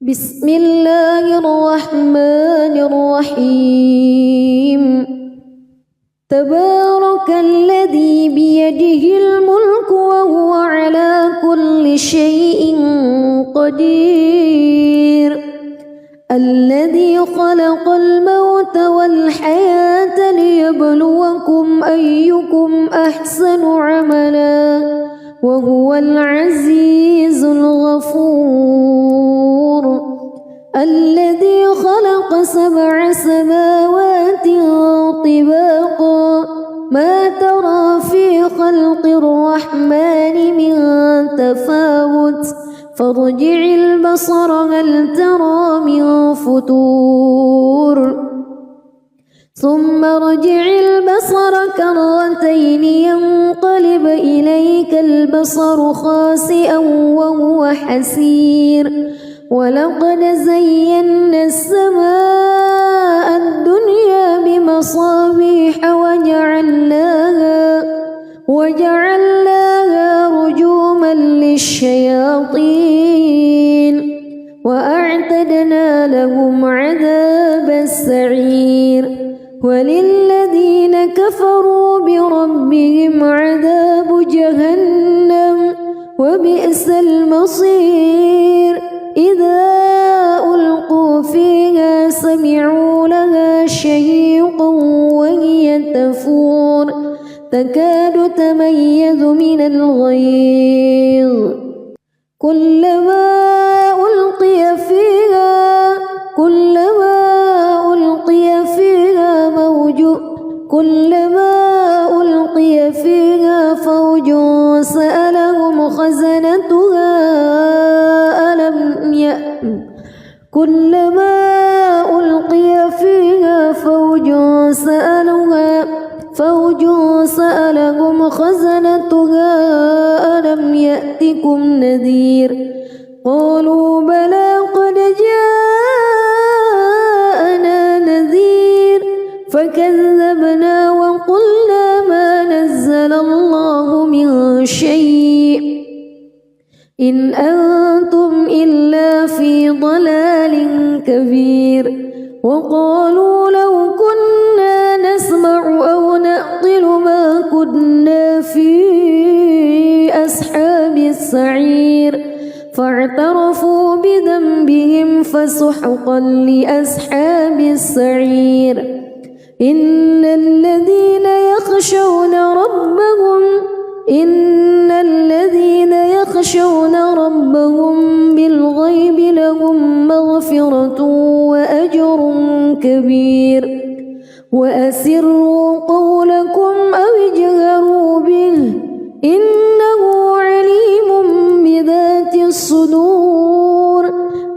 بسم الله الرحمن الرحيم تبارك الذي بيده الملك وهو على كل شيء قدير الذي خلق الموت والحياة ليبلوكم أيكم أحسن عملا وهو العزيز الغفور الذي خلق 7 سماوات طباقا ما ترى في خلق الرحمن من تفاوت فارجع البصر هل ترى من فتور ثم ارجع البصر كرتين ينقلب إليك البصر خاسئا وهو حسير ولقد زينا السماء الدنيا بمصابيح وجعلناها رجوما للشياطين وأعتدنا لهم عذاب السعير وللذين كفروا بربهم عذاب جهنم وبئس المصير إذا ألقوا فيها سمعوا لها شهيقا وهي تفور تكاد تميز من الغيظ كلما ألقي فيها فوج سألهم خزنتها ألم يأتكم نذير قالوا بلى قد جاءنا نذير فكذبنا وقلنا ما نزل الله من شيء إن أنتم إلا في ضلال كبير وقالوا لو كنا نسمع أو نعقل ما كنا في أصحاب السعير فاعترفوا بذنبهم فسحقا لأصحاب السعير إن الذين يخشون ربهم بالغيب لهم مغفرة وأجر كبير وأسروا قولكم أو اجهروا به إنه عليم بذات الصدور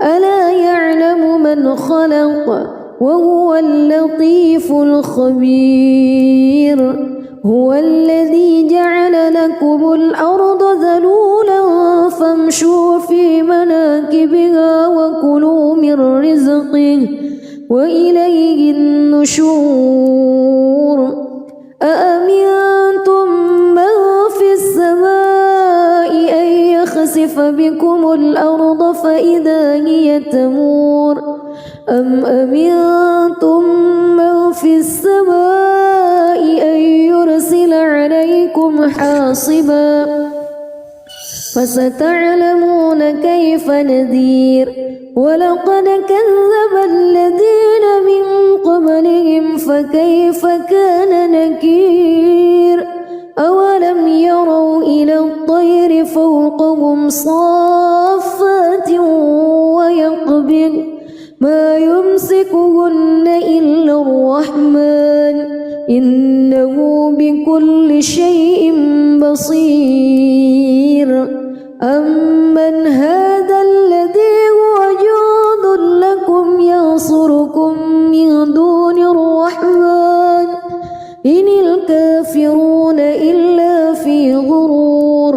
ألا يعلم من خلق وهو اللطيف الخبير هو الذي جعل لكم الأرض ذلولا فامشوا في مناكبها وكلوا من رزقه وإليه النشور أأمنتم من في السماء أن يخسف بكم الأرض فإذا هي تمور أم أمنتم من في السماء أن يرسل عليكم حاصبا فستعلمون كيف نذير ولقد كذب الذين من قبلهم فكيف كان نكير أولم يروا إلى الطير فوقهم صافات ويقبض ما يمسكهن إلا الرحمن إنه بكل شيء بصير أمن هذا الذي هو جند لكم ينصركم من دون الرحمن إن الكافرون إلا في غرور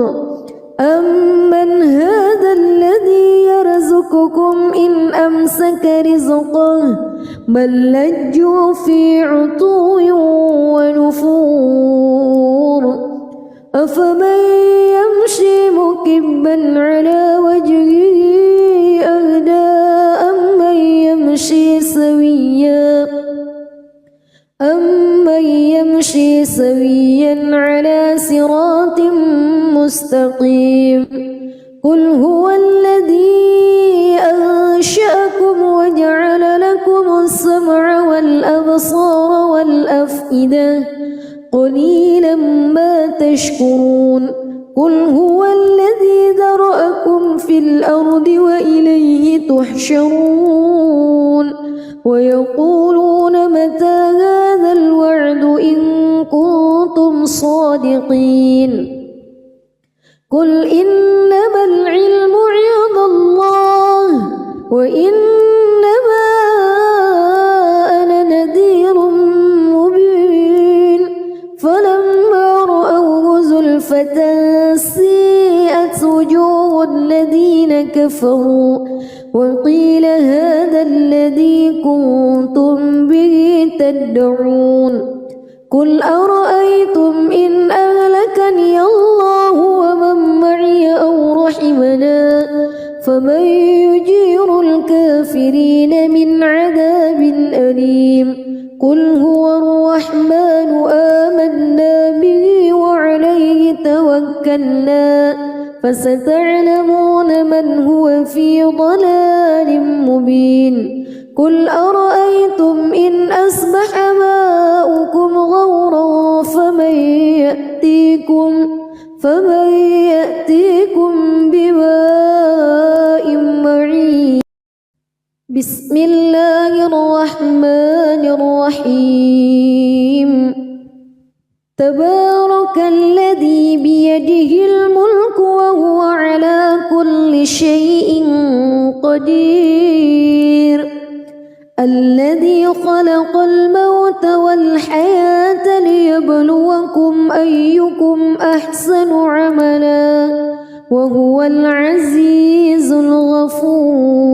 أمن هذا الذي يرزقكم إن أمسك رزقه بل لجوا في عتو ونفور أفمن يمشي مكبا على وجهه أهدى سويا على صراط مستقيم قل هو الذي أنشأكم وجعل لكم السمع والأبصار والأفئدة قليلا ما تشكرون قل هو الذي ذرأكم في الأرض وإليه تحشرون ويقولون متى هذا الوعد إن كنتم صادقين قل إنما العلم عند الله وإنما أنا نذير مبين فلما رأوه زلفة سيئت وجوه الذين كفروا وقيل هذا الذي كنتم به تدعون قل أرأيتم إن أهلكني الله ومن معي أو رحمنا فمن يجير الكافرين من عذاب أليم قل هو الرحمن آمنا به وعليه توكلنا فستعلمون من هو في ضلال مبين قل أرأيتم إن أصبح ماؤكم غورا فمن يأتيكم بماء معين بسم الله الرحمن الرحيم تبارك الذي بيده الملك وهو على كل شيء قدير الذي خلق الموت والحياة ليبلوكم أيكم أحسن عملا وهو العزيز الغفور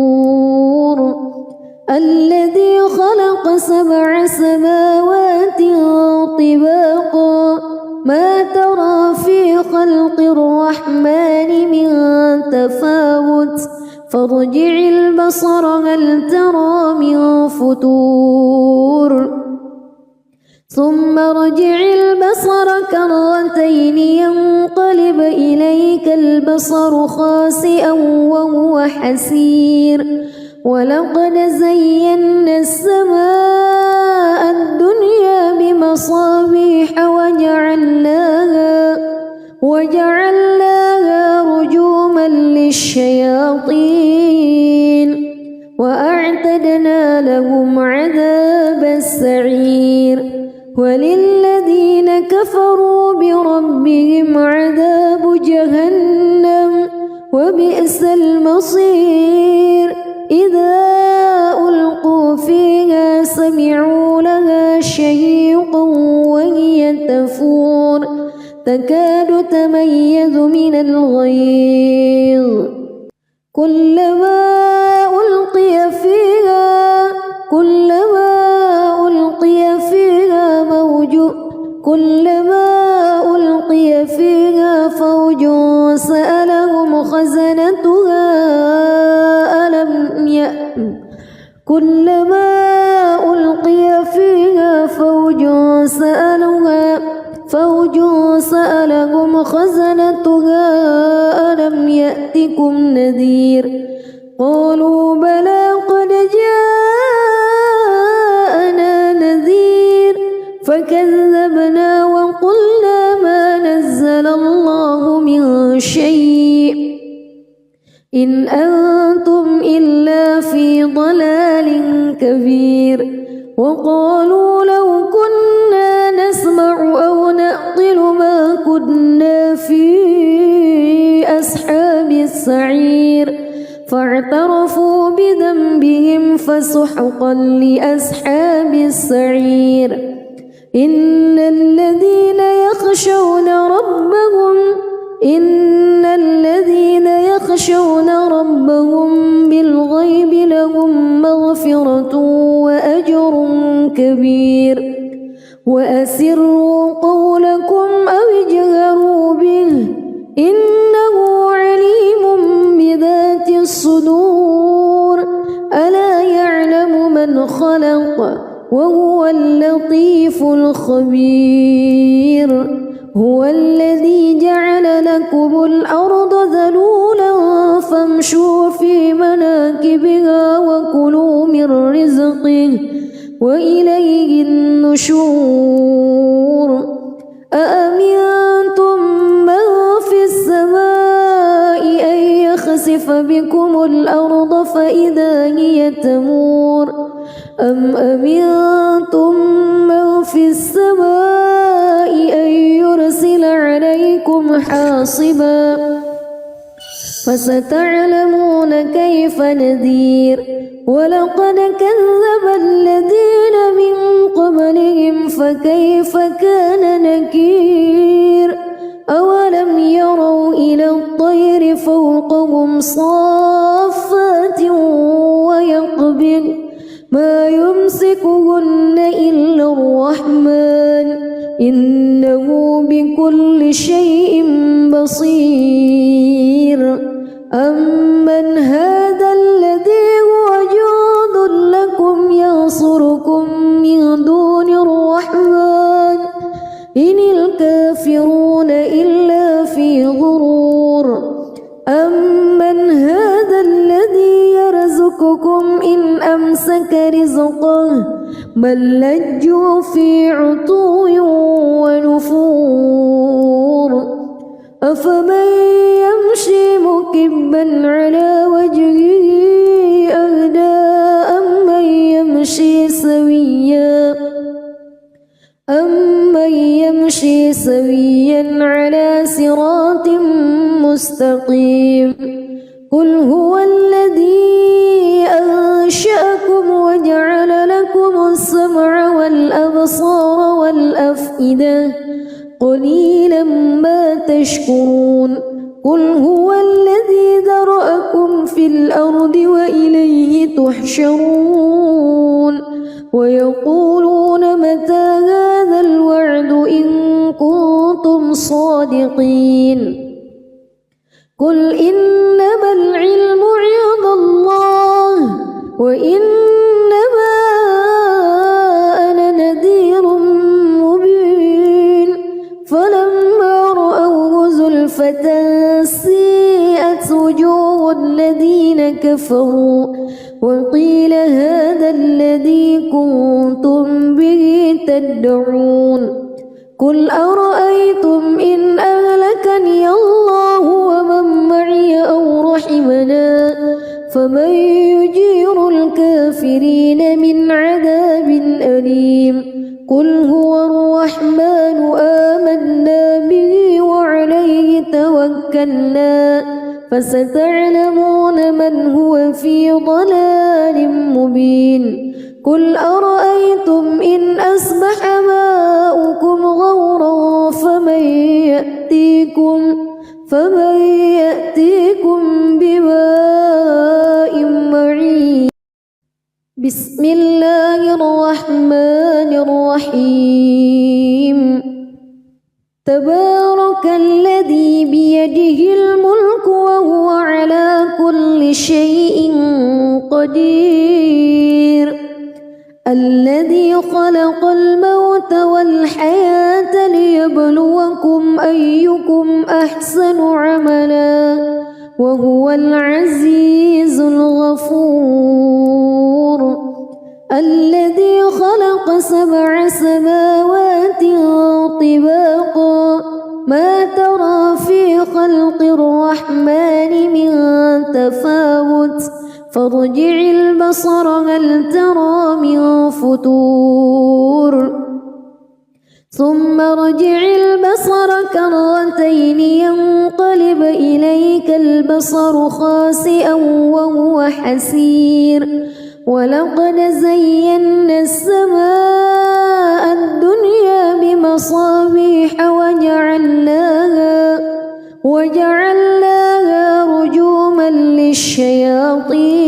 الذي خلق 7 سماوات طباقا ما ترى في خلق الرحمن من تفاوت فارجع البصر هل ترى من فتور ثم ارجع البصر كرتين ينقلب إليك البصر خاسئا وهو حسير ولقد زينا السماء الدنيا بمصابيح وجعلناها رجوما للشياطين وأعتدنا لهم عذاب السعير وللذين كفروا بربهم عذاب جهنم وبئس المصير إذا ألقوا فيها سمعوا لها شهيقا وهي تفور تكاد تميز من الغيظ كلما ألقي فيها فوج سألهم خزنتها كلما ألقي فيها فوج سألهم خزنتها ألم يأتكم نذير قالوا بلى قد جاءنا نذير فكذبنا وقلنا ما نزل الله من شيء إن أنتم إلا في ضلال كبير وقالوا لو كنا نسمع أو نعقل ما كنا في أصحاب السعير فاعترفوا بذنبهم فسحقا لأصحاب السعير إن الذين يخشون ربهم بالغيب لهم مغفرة وأجر كبير وأسروا قولكم أو اجهروا به إنه عليم بذات الصدور ألا يعلم من خلق وهو اللطيف الخبير. كبير هو الذي جعل لكم الأرض ذلولا فامشوا في مناكبها وكلوا من رزقه وإليه النشور أأمنتم من في السماء أن يخسف بكم الأرض فإذا هي تمور أم أمنتم من في السماء أن يرسل عليكم حاصبا فستعلمون كيف نذير ولقد كذب الذين من قبلهم فكيف كان نكير أولم يروا إلى الطير فوقهم صافات ويقبض ما يمسكهن إلا الرحمن إنه بكل شيء بصير أمن هذا الذي هو جند لكم ينصركم من دون الرحمن إن الكافرون إلا في غرور أمن هذا الذي يرزقكم إن أمسك رزقه بل لجوا في عتو ونفور أفمن يمشي مكبا على وجهه أهدى أمن يمشي سويا على صراط مستقيم قل هو الذي أنشأكم وجعل لكم السمع والأبصار والأفئدة قليلا ما تشكرون قل هو الذي ذرأكم في الأرض وإليه تحشرون ويقولون متى هذا الوعد إن كنتم صادقين قل إنما العلم عند الله وإنما أنا نذير مبين فلما رأوه زلفة سيئت وجوه الذين كفروا وقيل هذا الذي كنتم به تدعون قل أرأيتم إن أهلكني الله ومن معي أو رحمنا فمن يجير الكافرين من عذاب أليم قل هو الرحمن آمنا به وعليه توكلنا فستعلمون من هو في ضلال مبين قل أرأيتم إن أصبح ماؤكم غورا فمن يأتيكم بماء معين بسم الله الرحمن الرحيم تبارك الذي بيده الملك وهو على كل شيء قدير الذي خلق الموت والحياة ليبلوكم أيكم أحسن عملا وهو العزيز الغفور الذي خلق 7 سماوات طباقا ما ترى في خلق الرحمن من تفاوت فارجع البصر هل ترى من فتور ثم ارجع البصر كرتين ينقلب إليك البصر خاسئا وهو حسير ولقد زينا السماء الدنيا بمصابيح وجعلناها رجوما للشياطين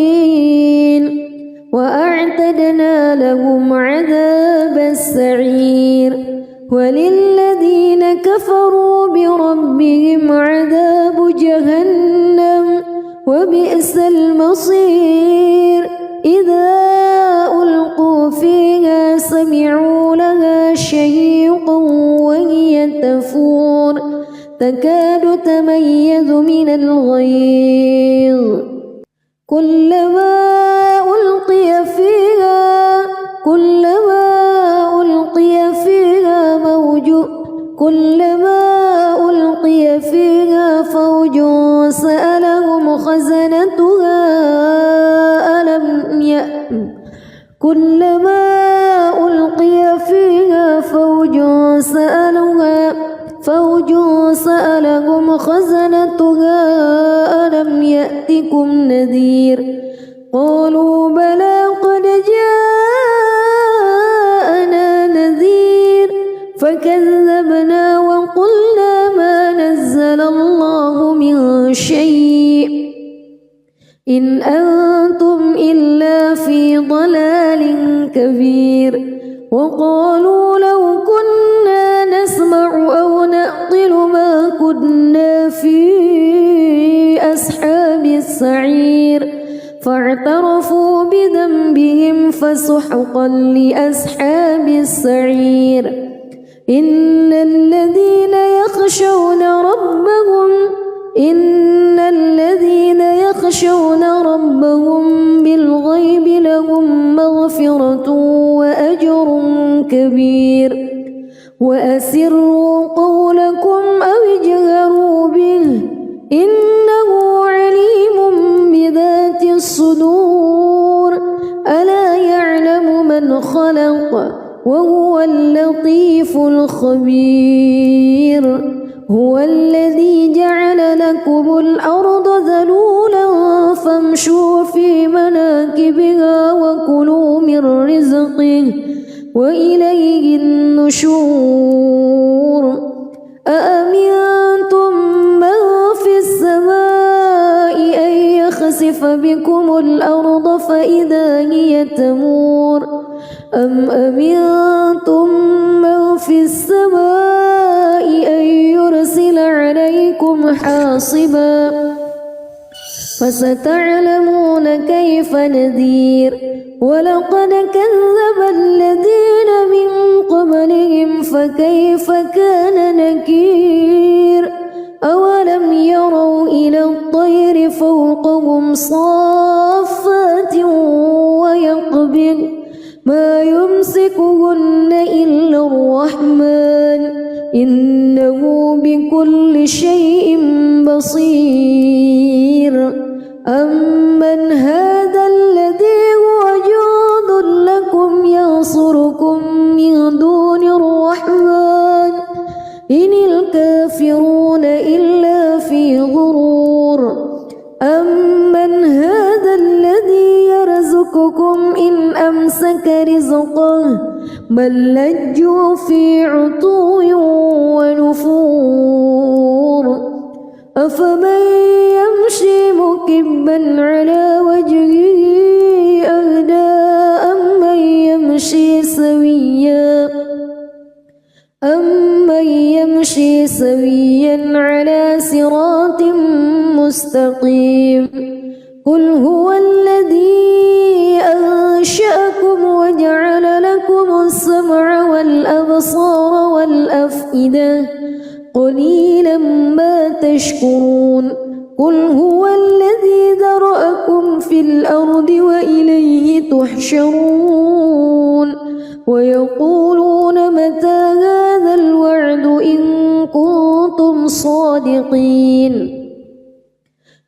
وأعتدنا لهم عذاب السعير وللذين كفروا بربهم عذاب جهنم وبئس المصير إذا ألقوا فيها سمعوا لها شهيقا وهي تكاد تميز من الغيظ كلما ألقي فيها فوج سألهم خزنتها ألم يأتكم نذير قالوا بلى قد جاءنا نذير فكذبنا وقلنا ما نزل الله من شيء إن أنتم إلا في ضلال كبير وقالوا لو كنا نسمع أو نعقل ما كنا في أصحاب السعير فاعترفوا بذنبهم فسحقا لأصحاب السعير إن الذين يخشون ربهم بالغيب لهم مغفرة وأجر كبير وأسروا قولكم أو اجهروا به إنه عليم بذات الصدور ألا يعلم من خلق وهو اللطيف الخبير هو الذي جعل لكم الأرض ذلولا فامشوا في مناكبها وكلوا من رزقه وإليه النشور أأمنتم من في السماء أن يخسف بكم الأرض فإذا هي تمور أم أمنتم من في السماء أن يرسل عليكم حاصبا فستعلمون كيف نذير ولقد كذب الذين من قبلهم فكيف كان نكير أولم يروا إلى الطير فوقهم صافات ويقبض ما يمسكهن إلا الرحمن إنه بكل شيء بصير أمن هذا الذي هو جند لكم ينصركم من دون الرحمن إن الكافرون إلا في غرور أمن هذا الذي يرزقكم إن أمسك رزقه بل لجوا في عتو ونفور أفمن يمشي مكبا على وجهه أهدى أمن يمشي سويا على صراط مستقيم قل هو الذي أنشأكم وجعل لكم السمع والأبصار والأفئدة قليلا ما تشكرون قل هو الذي ذرأكم في الأرض وإليه تحشرون ويقولون متى هذا الوعد إن كنتم صادقين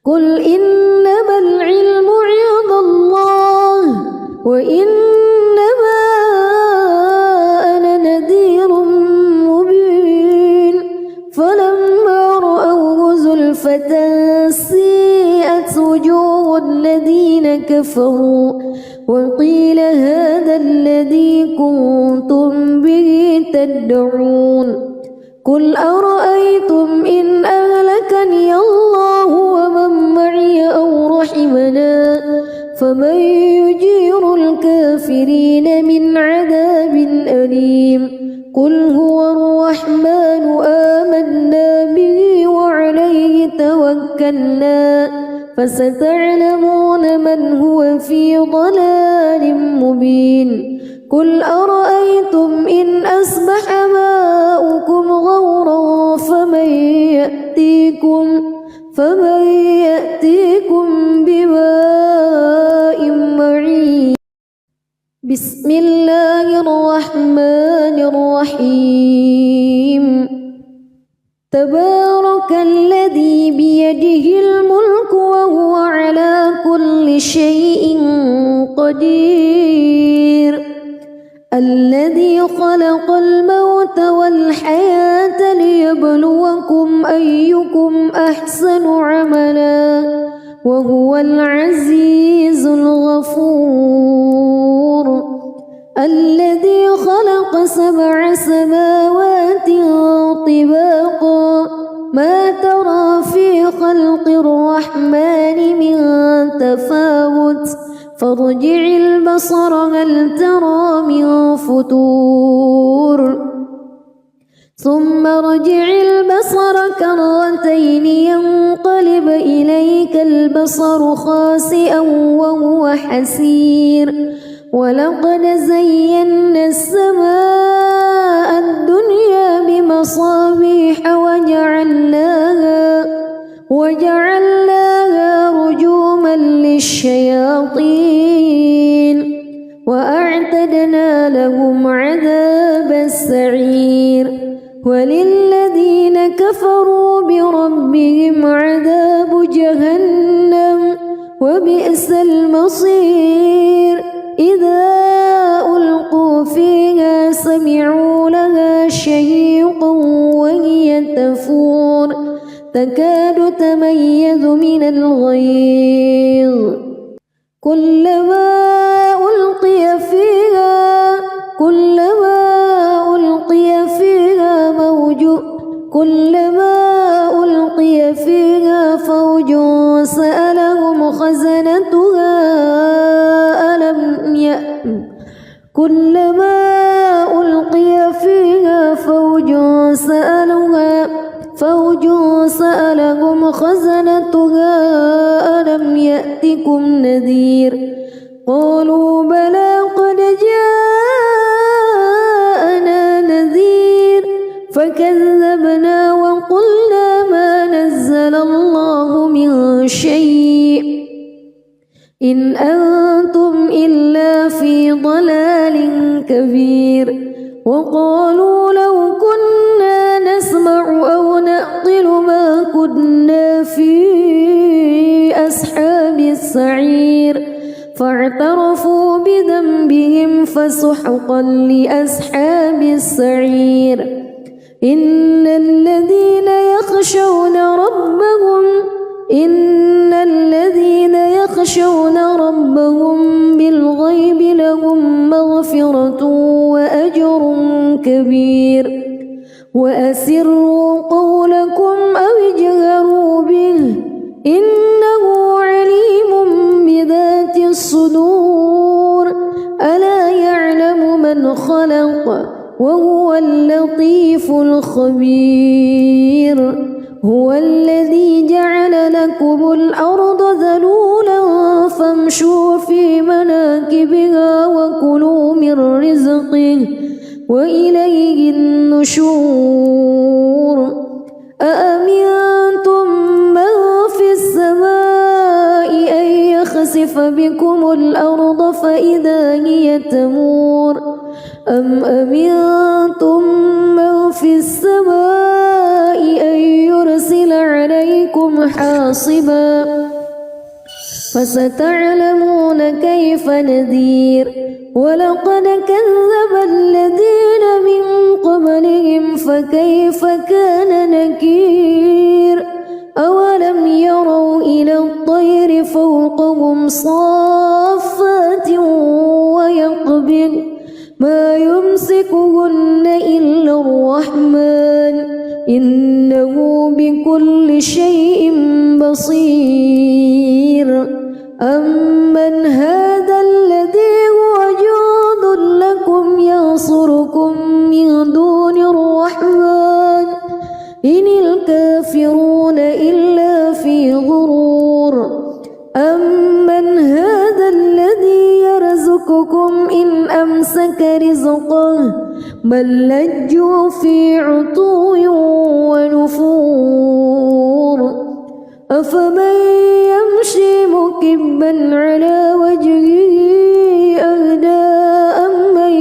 قل إنما العلم عند الله وإنما أنا نذير مبين فلما رأوه زلفة سيئت وجوه الذين كفروا وقيل هذا الذي كنتم به تدعون قل أرأيتم إن أهلكني الله ومن معي أو رحمنا فمن يجير الكافرين من عذاب أليم قل هو الرحمن آمنا به وعليه توكلنا فستعلمون من هو في ضلال مبين قل أرأيتم إن أصبح ماؤكم غورا فمن يأتيكم بماء معين. بسم الله الرحمن الرحيم. تبارك الذي بيده الملك وهو على كل شيء قدير. الذي خلق الموت والحياة ليبلوكم أيكم أحسن عملا وهو العزيز الغفور. الذي خلق 7 سماوات طباقا ما ترى في خلق الرحمن من تفاوت فارجع البصر هل ترى من فطور ثم ارجع البصر كرتين ينقلب إليك البصر خاسئا وهو حسير. ولقد زينا السماء الدنيا بمصابيح وجعلناها رجوما للشياطين وأعتدنا لهم عذاب السعير. وللذين كفروا بربهم عذاب جهنم وبئس المصير. إذا ألقوا فيها سمعوا لها شهيقا وهي تفور تكاد تميز من الغيظ كلما ألقي فيها فوج سألهم خزنتها ألم يأتكم نذير قالوا بلى قد جاءنا نذير فكذبنا وقلنا ما نزل الله من شيء إن أنتم إلا في ضلال كبير. وقالوا لو كنا نسمع أو نعقل ما كنا في أصحاب السعير فاعترفوا بذنبهم فسحقا لأصحاب السعير. إن الذين يخشون ربهم بالغيب لهم مغفرة وأجر كبير. وأسروا قولكم أو اجهروا به إنه عليم بذات الصدور. ألا يعلم من خلق وهو اللطيف الخبير. هو الذي جعل لكم الأرض ذلولا فامشوا في مناكبها وكلوا من رزقه وإليه النشور. أأمنتم من في السماء أن يخسف بكم الأرض فإذا هي تمور أم أمنتم من في السماء أن يرسل عليكم حاصبا فستعلمون كيف نذير. ولقد كذب الذين من قبلهم فكيف كان نكير. أولم يروا إلى الطير فوقهم صافات ويقبض ما يمسكهن إلا الرحمن إنه بكل شيء بصير. أمن هذا الذي هو جند لكم ينصركم من دون الرحمن إن الكافرون إلا في غرور. أمن هذا الذي يرزقكم إن أمسك رزقه بل لجوا في عتو ونفور أفمن يمشي مكبا على وجهه أهدى أمن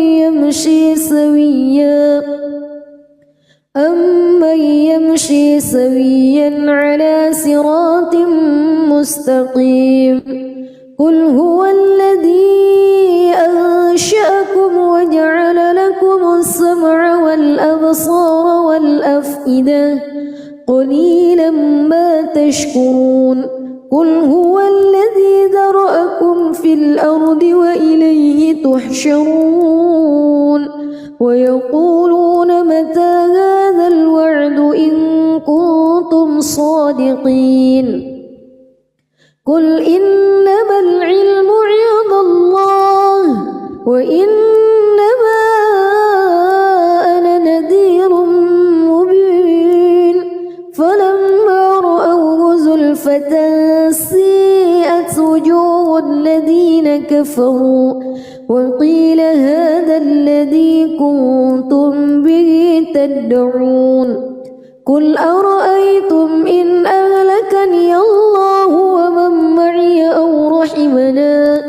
يمشي سويا على صراط مستقيم قل هو الذي أنشأكم وجعل لكم السمع والأبصار والأفئدة قليلا ما تشكرون قل هو الذي ذرأكم في الأرض وإليه تحشرون ويقولون متى هذا الوعد إن كنتم صادقين قل إنما العلم عند الله وإنما أنا نذير مبين فلما رأوه زلفة سيئت وجوه الذين كفروا وقيل هذا الذي كنتم به تدعون قل أرأيتم إن أهلكني الله ومن معي أو رحمنا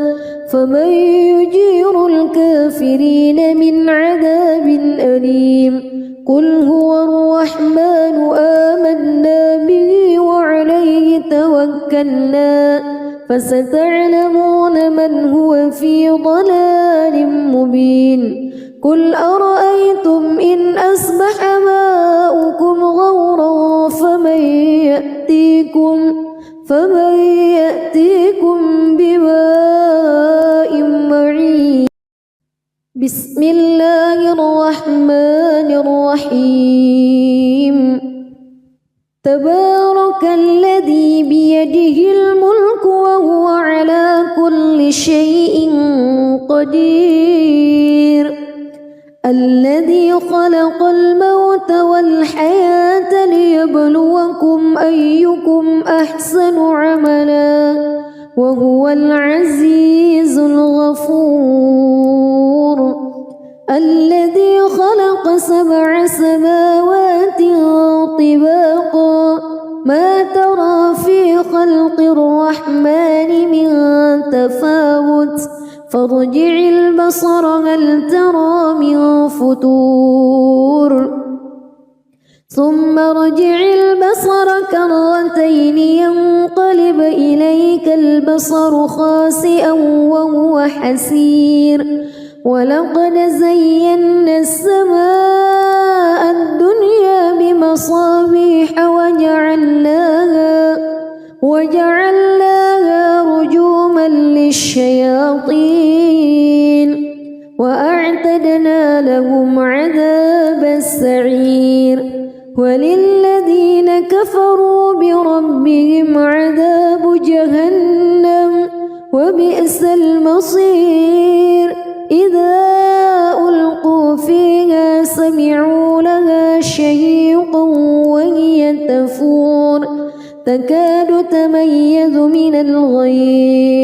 فمن يجير الكافرين من عذاب أليم قل هو الرحمن آمنا به وعليه توكلنا فستعلمون من هو في ضلال مبين قل أرأيتم إن أصبح ماؤكم غورا فمن يأتيكم بماء معين بسم الله الرحمن الرحيم تبارك الذي بيده الملك وهو على كل شيء قدير الذي خلق الموت والحياة ليبلوكم أيكم أحسن عملا وهو العزيز الغفور الذي خلق 7 سماوات طباقا ما ترى في خلق الرحمن من تفاوت فارجع البصر هل ترى من فتور ثم ارجع البصر كرتين ينقلب إليك البصر خاسئا وهو حسير ولقد زينا السماء الدنيا بمصابيح وجعلناها رجوما للشياطين وأعتدنا لهم عذاب السعير وللذين كفروا بربهم عذاب جهنم وبئس المصير إذا ألقوا فيها سمعوا لها شهيقا وهي تفور تكاد تميز من الغيظ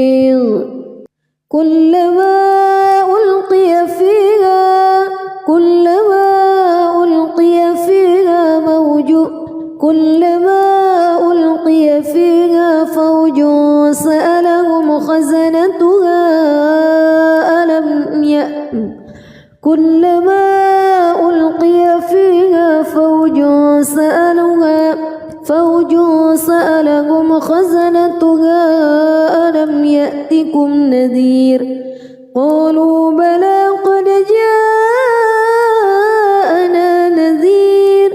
كلما ألقي فيها فوج سألهم خزنتها ألم يأتكم نذير قالوا بلى قد جاءنا نذير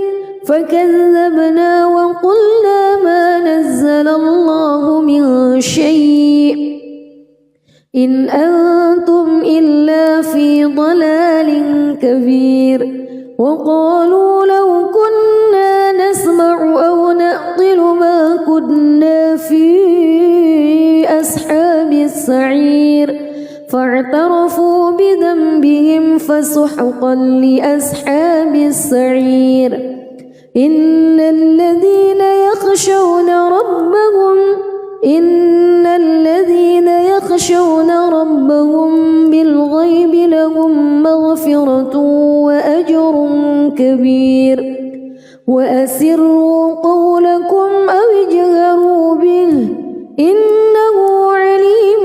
فكذبنا وقلنا ما نزل الله من شيء إن أنتم إلا في ضلال كبير وقالوا لو كنا نسمع أو نعقل ما كنا في أصحاب السعير فاعترفوا بذنبهم فسحقا لأصحاب السعير إن الذين يخشون ربهم بالغيب لهم مغفرة أجر كبير وأسروا قولكم أو اجهروا به إنه عليم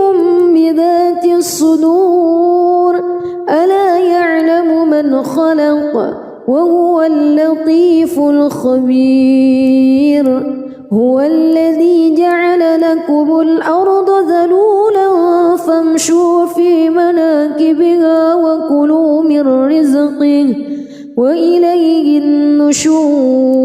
بذات الصدور ألا يعلم من خلق وهو اللطيف الخبير هو الذي جعل لكم الأرض ذلولا فامشوا في مناكبها وكلوا من رزقه وإليه النشور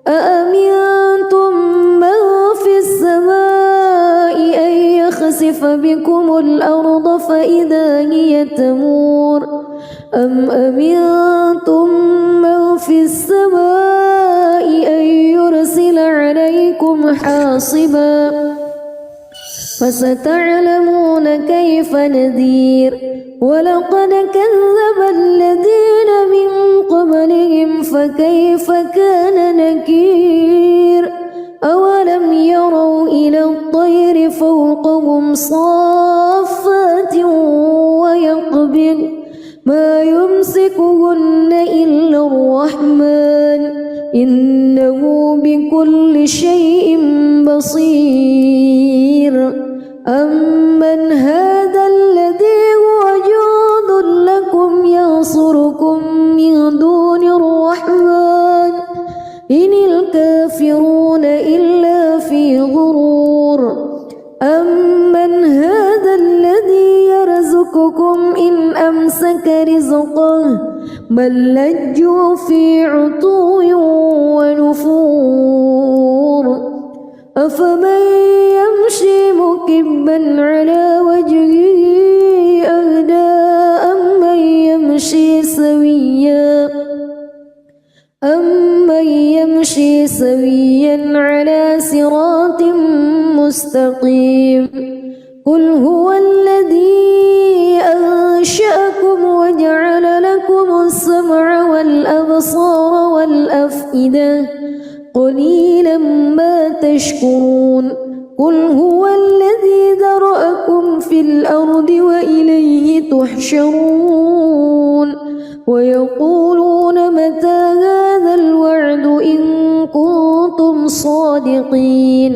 أأمنتم من في السماء أن يخسف بكم الأرض فإذا هي تمور أم أمنتم من في السماء أن يرسل عليكم حاصبا فستعلمون كيف نذير ولقد كذب الذين من قبلهم فكيف كان نكير أولم يروا إلى الطير فوقهم صافات ويقبض ما يمسكهن إلا الرحمن إنه بكل شيء بصير أمن هذا الذي هو جند لكم ينصركم من دون الرحمن إن الكافرون إلا في غرور أمن هذا الذي يرزقكم إن أمسك رزقه بل لجوا في عتو ونفور أفمن يمشي مكبا على وجهه أهدى أمن يمشي سويا على صراط مستقيم قل هو الذي أنشأكم وجعل لكم السمع والأبصار والأفئدة قليلا ما تشكرون قل هو الذي ذرأكم في الأرض وإليه تحشرون ويقولون متى هذا الوعد إن كنتم صادقين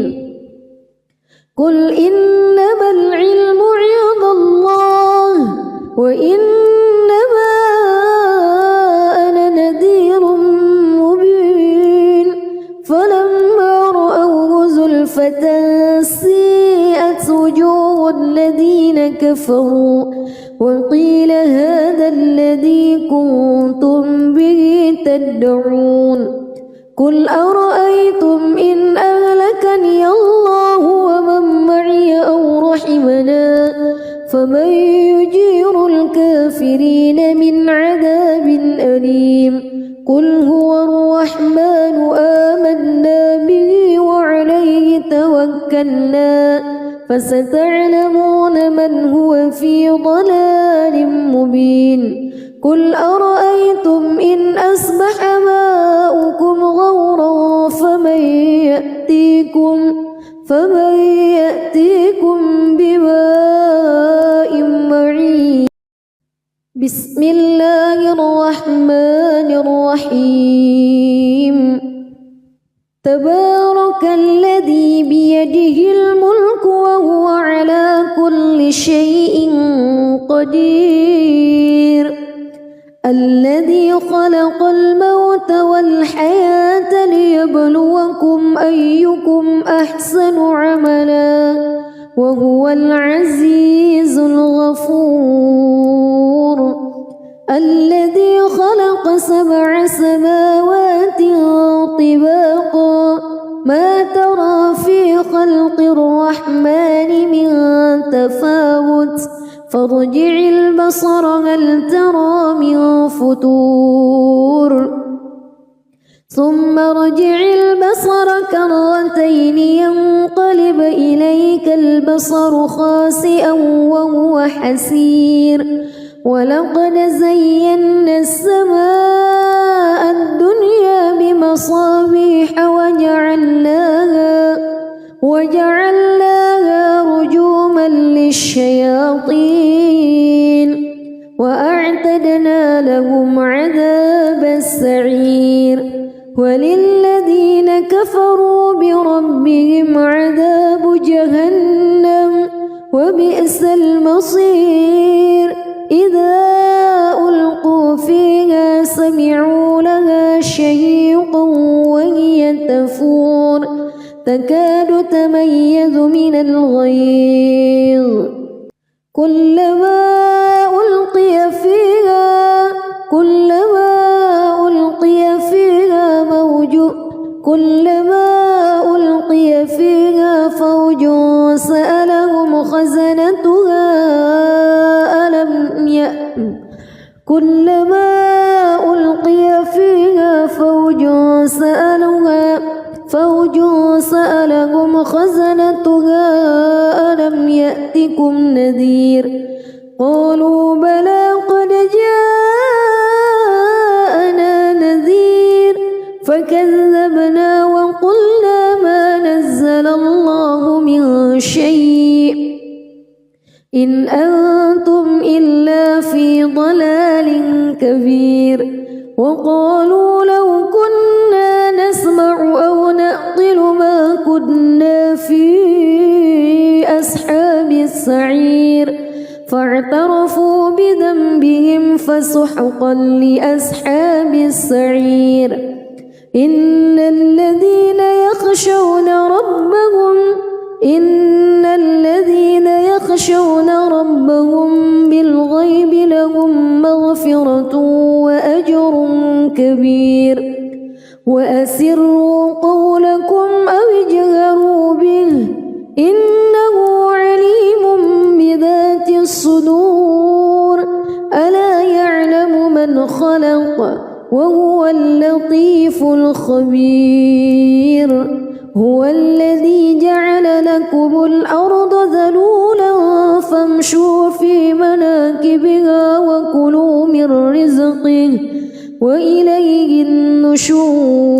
قل إنما العلم عند الله وإنما أنا نذير مبين فلما رأوه زلفة سيئت وجوه الذين كفروا وقيل هذا الذي كنتم به تدعون قل أرأيتم إن أهلكني الله ومن معي أو رحمنا فمن يجير الكافرين من عذاب أليم قل هو الرحمن آمنا به وعليه توكلنا فستعلمون من هو في ضلال مبين قل أرأيتم إن أصبح ماؤكم غورا فمن يأتيكم بماء معين بسم الله الرحمن الرحيم تبارك الذي بيده الملك وهو على كل شيء قدير الذي خلق الموت والحياة ليبلوكم أيكم أحسن عملا وهو العزيز الغفور الذي خلق 7 سماوات طباقا ما ترى في خلق الرحمن من تفاوت فارجع البصر هل ترى من فتور ثم ارجع البصر كرتين ينقلب إليك البصر خاسئا وهو حسير ولقد زينا السماء الدنيا بمصابيح وجعلناها رجوما للشياطين وأعتدنا لهم عذاب السعير وللذين كفروا بربهم عذاب جهنم وبئس المصير إذا ألقوا فيها سمعوا لها شهيقا وهي تفور تكاد تميز من الغيظ كلما ألقي فيها فوج سألهم خزنتها ألم يأتكم نذير قالوا بلى قد جاءنا نذير فكذبنا وقلنا ما نزل الله من شيء إن أنتم إلا في ضلال كبير وقالوا لو كنا نسمع أو نعقل ما كنا في أصحاب السعير فاعترفوا بذنبهم فسحقا لأصحاب السعير إن الذين يخشون ربهم بالغيب لهم مغفرة وأجر كبير وأسروا قولكم أو اجهروا به إنه عليم بذات الصدور ألا يعلم من خلق وهو اللطيف الخبير هو الذي جعل لكم الأرض ذلولا فامشوا في مناكبها وكلوا من رزقه وإليه النشور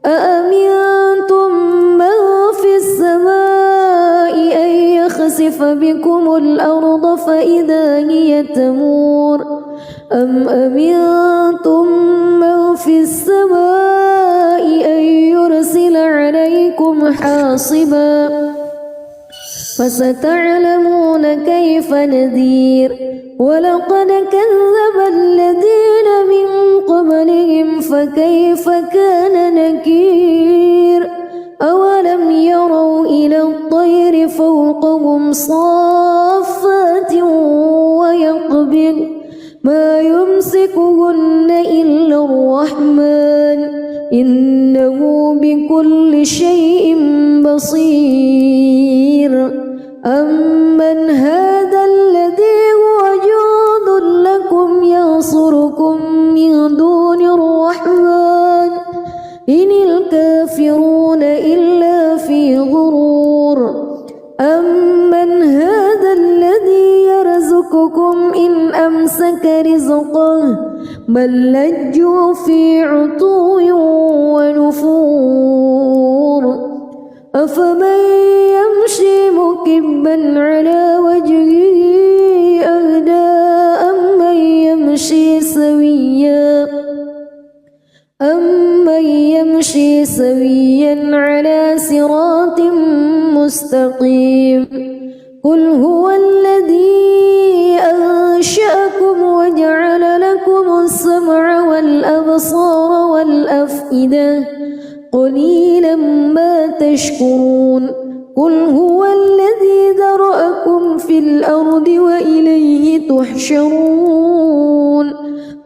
أأمنتم من في السماء أن يخسف بكم الأرض فإذا هي تمور أم أمنتم من في السماء أن يرسل عليكم حاصبا فستعلمون كيف نذير ولقد كذب الذين من قبلهم فكيف كان نكير أولم يروا إلى الطير فوقهم صافات ويقبض ما يمسكهن إلا الرحمن إنه بكل شيء بصير أمن هذا الذي هو جند لكم ينصركم من دون الرحمن إن الكافرون إلا في غرور أمن هذا الذي يرزقكم إن أمسك رزقه بل لجوا في عتو ونفور أفمن يمشي مكبا على وجهه أهدى أمن يمشي سويا على صراط مستقيم قل هو الذي أنشأكم وجعل لكم السمع والأبصار والأفئدة قليلا ما تشكرون قل هو الذي ذرأكم في الأرض وإليه تحشرون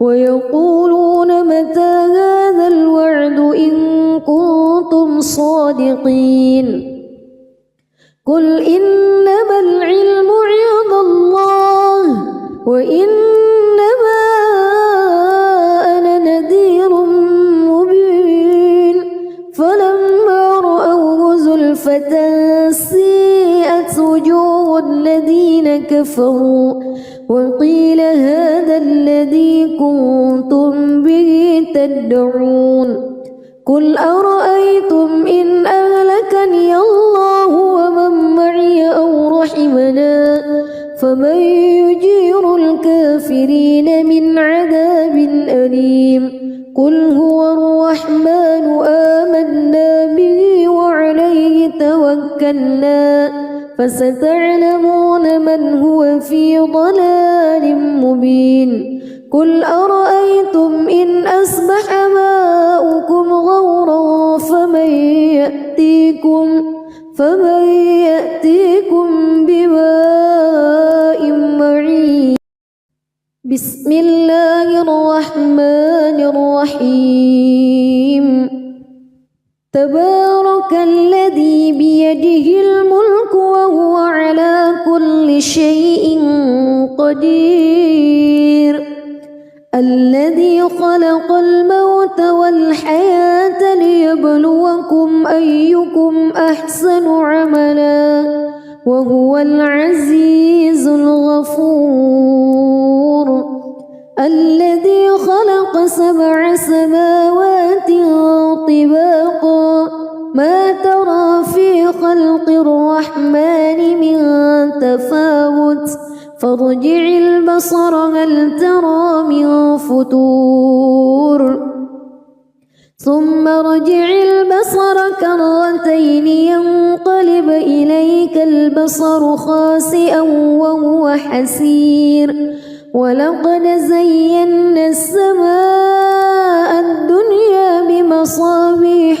ويقولون متى هذا الوعد إن كنتم صادقين قل إنما العلم عند الله وإنما أنا نذير مبين فلما رأوه زلفة سيئت وجوه الذين كفروا وقيل هذا الذي كنتم به تدعون قل أرأيتم إن أهلكني الله ومن معي أو رحمنا فمن يجير الكافرين من عذاب أليم قل هو الرحمن آمنا به وعليه توكلنا فستعلمون من هو في ضلال مبين قل أرأيتم إن أصبح ماؤكم غورا فمن يأتيكم بماء معين بسم الله الرحمن الرحيم تبارك الذي بيده الملك وهو على كل شيء قدير الذي خلق الموت والحياة ليبلوكم أيكم أحسن عملا وهو العزيز الغفور الذي خلق 7 سماوات طباقا ما ترى في خلق الرحمن من تفاوت فارجع البصر هل ترى من فتور ثم ارجع البصر كرتين ينقلب إليك البصر خاسئا وهو حسير ولقد زينا السماء الدنيا بمصابيح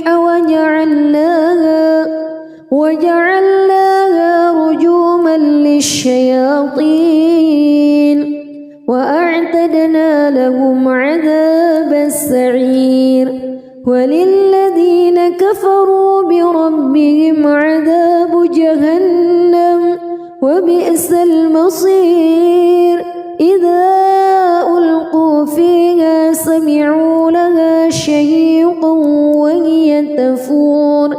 وجعلناها رجوما للشياطين وأعتدنا لهم عذاب السعير وللذين كفروا بربهم عذاب جهنم وبئس المصير إذا ألقوا فيها سمعوا لها شهيقا وهي تفور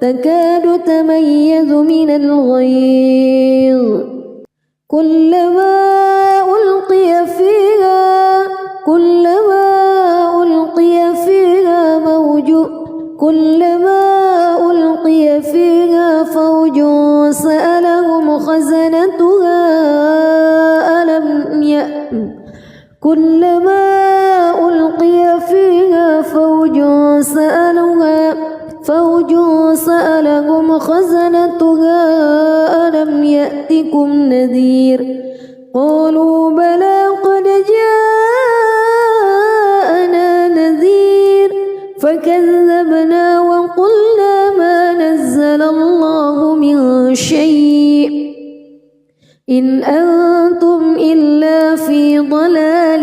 تكاد تميز من الغيظ كلما ألقي فيها فوج سألهم خزنتها كلما ألقي فيها فوج سألهم خزنتها ألم يأتكم نذير قالوا بلى قد جاءنا نذير فكذبنا وقلنا ما نزل الله من شيء إن أنتم إلا في ضلال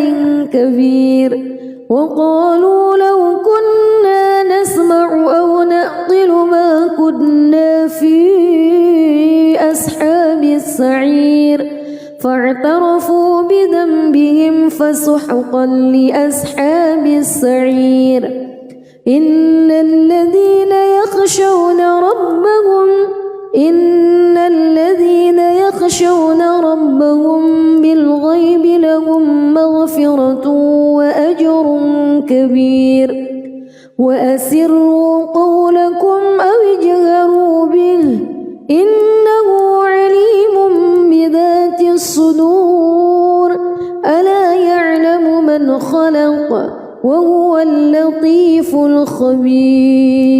كبير وقالوا لو كنا نسمع أو نعقل ما كنا في أصحاب السعير فاعترفوا بذنبهم فسحقا لأصحاب السعير إن الذين يخشون ربهم بالغيب لهم مغفرة وأجر كبير وأسروا قولكم أو اجهروا به إنه عليم بذات الصدور ألا يعلم من خلق وهو اللطيف الخبير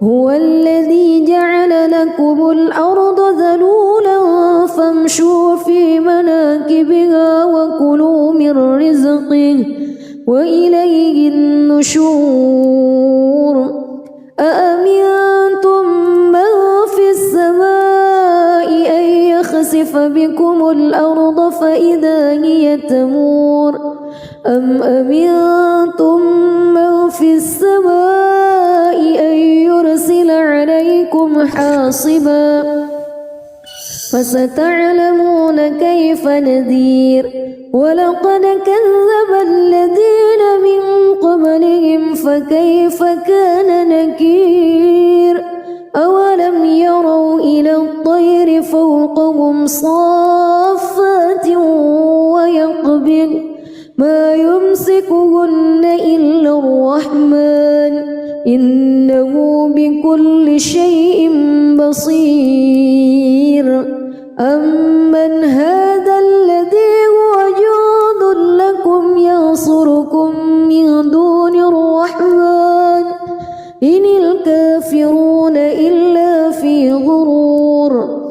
هو الذي جعل لكم الأرض ذلولا فامشوا في مناكبها وكلوا من رزقه وإليه النشور أأمنتم من في السماء أن يخسف بكم الأرض فإذا هي تمور أم أمنتم من في السماء أن يرسل عليكم حاصبا فستعلمون كيف نذير ولقد كذب الذين من قبلهم فكيف كان نكير أولم يروا إلى الطير فوقهم صافات ويقبض ما يمسكهن إلا الرحمن إنه بكل شيء بصير أمن هذا الذي هو جند لكم ينصركم من دون الرحمن إن الكافرون إلا في غرور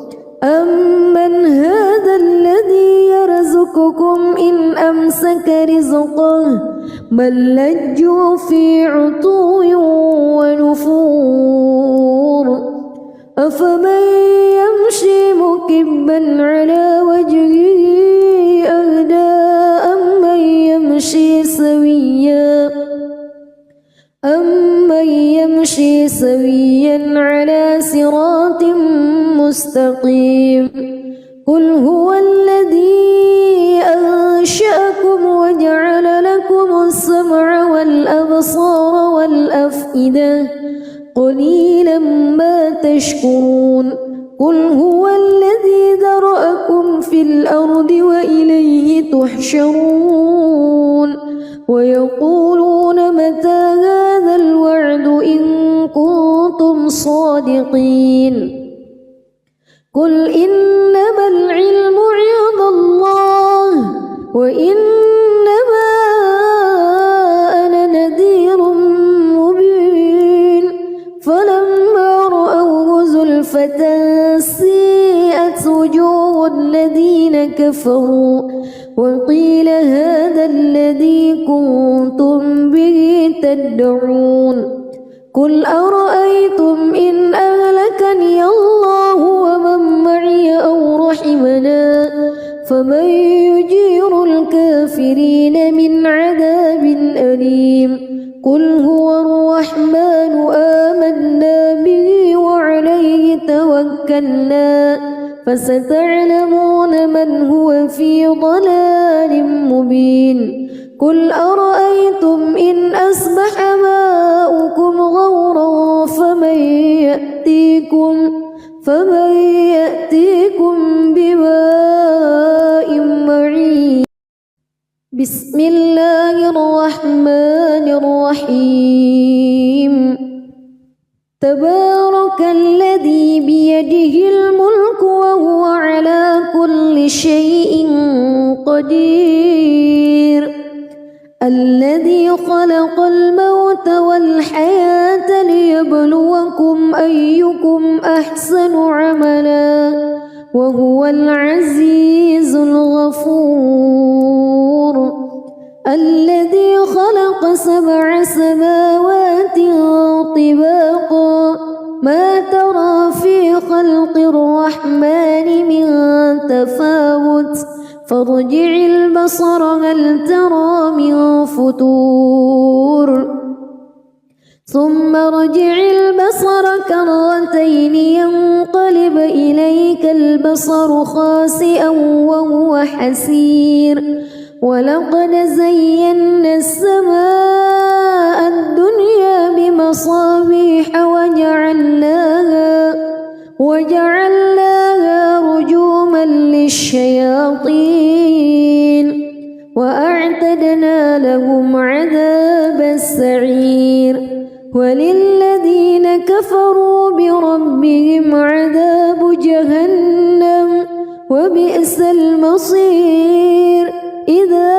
أمن هذا الذي يرزقكم إن أمسك رزقه بل لجوا في عتو ونفور أفمن يمشي مكبا على وجهه أهدى أمن يمشي سويا على صراط مستقيم قل هو الذي أنشأكم وجعل لكم السمع والأبصار والأفئدة قليلا ما تشكرون قل هو الذي ذرأكم في الأرض وإليه تحشرون ويقولون متى هذا الوعد إن كنتم صادقين قل إنما العلم عند الله وإنما أنا نذير مبين فلما رأوه زلفة سيئت وجوه الذين كفروا وقيل هذا الذي كنتم به تدعون قل أرأيتم إن أهلكني الله ومن معي أو رحمنا فمن يجير الكافرين من عذاب أليم قل هو الرحمن آمنا به وعليه توكلنا فستعلمون من هو في ضلال مبين قل أرأيتم إن أصبح ماؤكم غورا فمن يأتيكم بماء معين بسم الله الرحمن الرحيم تبارك الذي بيده الملك وهو على كل شيء قدير الذي خلق الموت والحياة ليبلوكم أيكم أحسن عملا وهو العزيز الغفور الذي خلق 7 سماوات طباقا ما ترى في خلق الرحمن من تفاوت فارجع البصر هل ترى من فطور ثم ارجع البصر كرتين ينقلب إليك البصر خاسئا وهو حسير ولقد زينا السماء الدنيا بمصابيح وجعلناها رجوما للشياطين وأعتدنا لهم عذاب السعير وللذين كفروا بربهم عذاب جهنم وبئس المصير إذا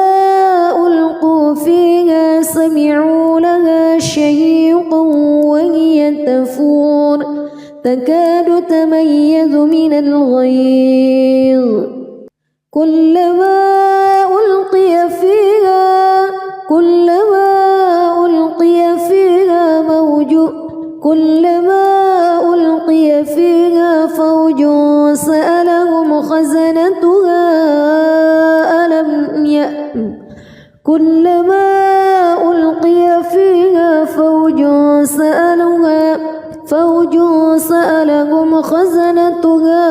ألقوا فيها سمعوا لها شهيقا وهي تفور تكاد تميز من الغيظ كلما ألقي فيها فوج سألهم خزنتها كلما ألقي فيها فوج سألهم خزنتها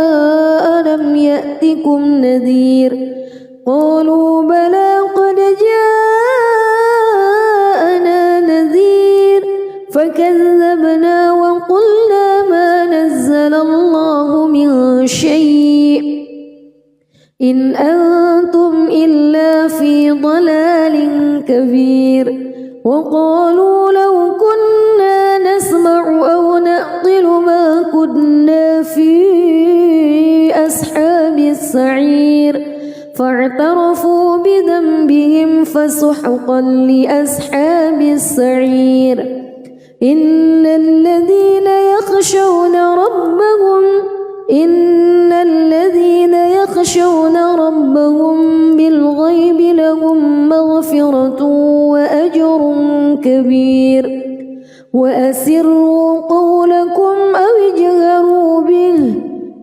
ألم يأتكم نذير قالوا بلى قد جاءنا نذير فكذبنا وقلنا ما نزل الله من شيء إن أنتم إلا في ضلال كبير وقالوا لو كنا نسمع أو نعقل ما كنا في أصحاب السعير فاعترفوا بذنبهم فسحقا لأصحاب السعير إن الذين يخشون ربهم بالغيب لهم مغفرة وأجر كبير وأسروا قولكم أو اجهروا به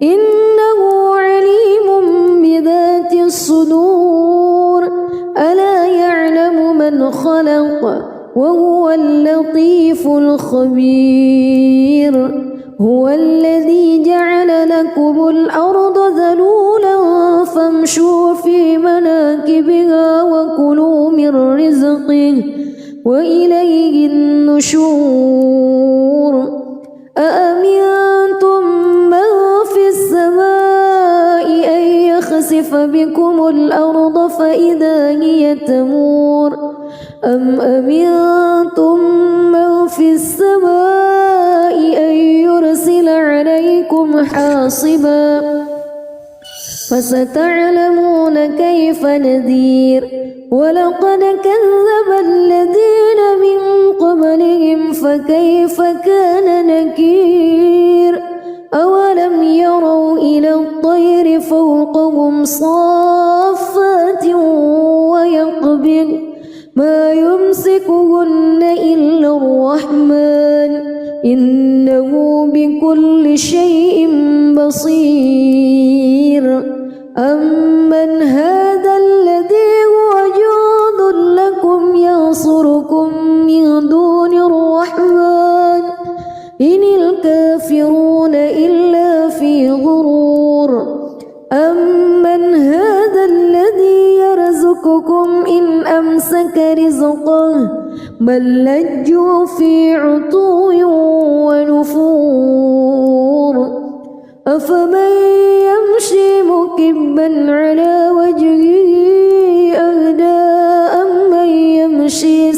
إنه عليم بذات الصدور ألا يعلم من خلق وهو اللطيف الخبير هو الذي جعل لكم الأرض ذلولا فامشوا في مناكبها وكلوا من رزقه وإليه النشور أأمنتم من في السماء أن يخسف بكم الأرض فإذا هي تمور أم أمنتم من في السماء أن يرسل عليكم حاصبا فستعلمون كيف نذير ولقد كذب الذين من قبلهم فكيف كان نكير أولم يروا إلى الطير فوقهم صافات ويقبض ما يمسكهن إلا الرحمن إنه بكل شيء بصير أمن هذا الذي هو جند لكم ينصركم من دون الرحمن إن الكافرون إلا في غرور أمن هذا الذي يرزقكم إن أمسك رزقه بل لجوا في عتو ونفور أفمن يمشي مكبا على وجهه أهدى أمن يمشي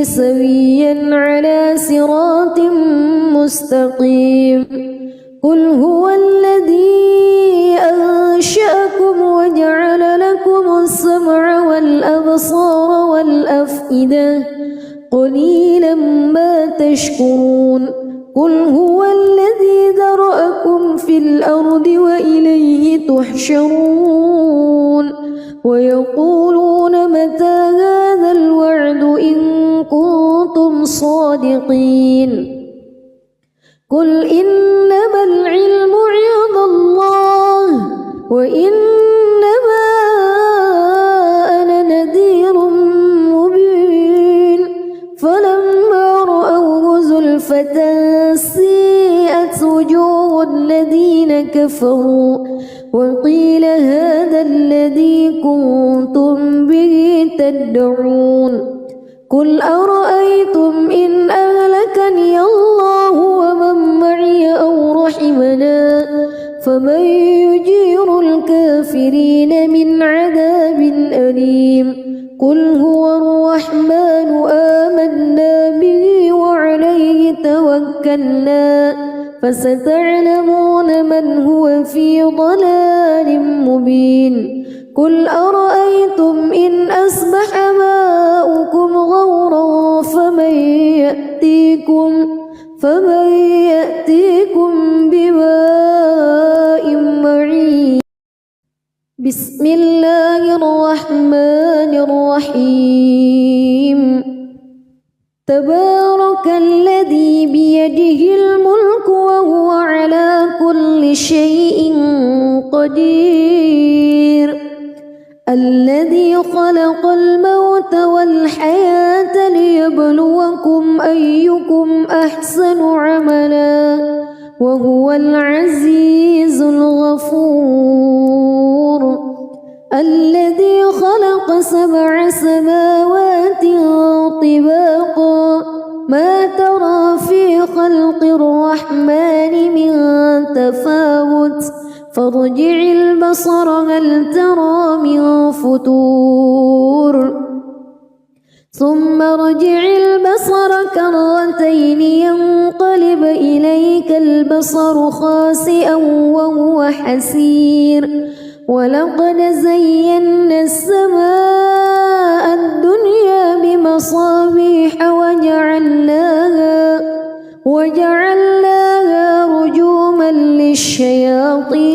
سويا على صراط مستقيم قل هو الذي أنشأكم وجعل لكم السمع والأبصار والأفئدة قليلا ما تشكرون قل هو الذي ذرأكم في الأرض وإليه تحشرون ويقولون متى هذا الوعد إن كنتم صادقين قل إنما العلم عند الله وإنما أنا نذير مبين فلما رأوه زلفة سيئت وجوه الذين كفروا وقيل هذا الذي كنتم به تدعون قل أرأيتم إن أهلكني الله ومن معي أو رحمنا فمن يجير الكافرين من عذاب أليم قل هو الرحمن آمنا به وعليه توكلنا فستعلمون من هو في ضلال مبين قل أرأيتم إن أصبح ماؤكم غورا فمن يأتيكم بماء معين بسم الله الرحمن الرحيم تبارك الذي بيده الملك وهو على كل شيء قدير الذي خلق الموت والحياة ليبلوكم أيكم أحسن عملا وهو العزيز الغفور الذي خلق 7 سماوات طباقا ما ترى في خلق الرحمن من تفاوت فارجع البصر هل ترى من فطور ثم ارجع البصر كرتين ينقلب إليك البصر خاسئا وهو حسير ولقد زينا السماء الدنيا بمصابيح وجعلناها رجوما للشياطين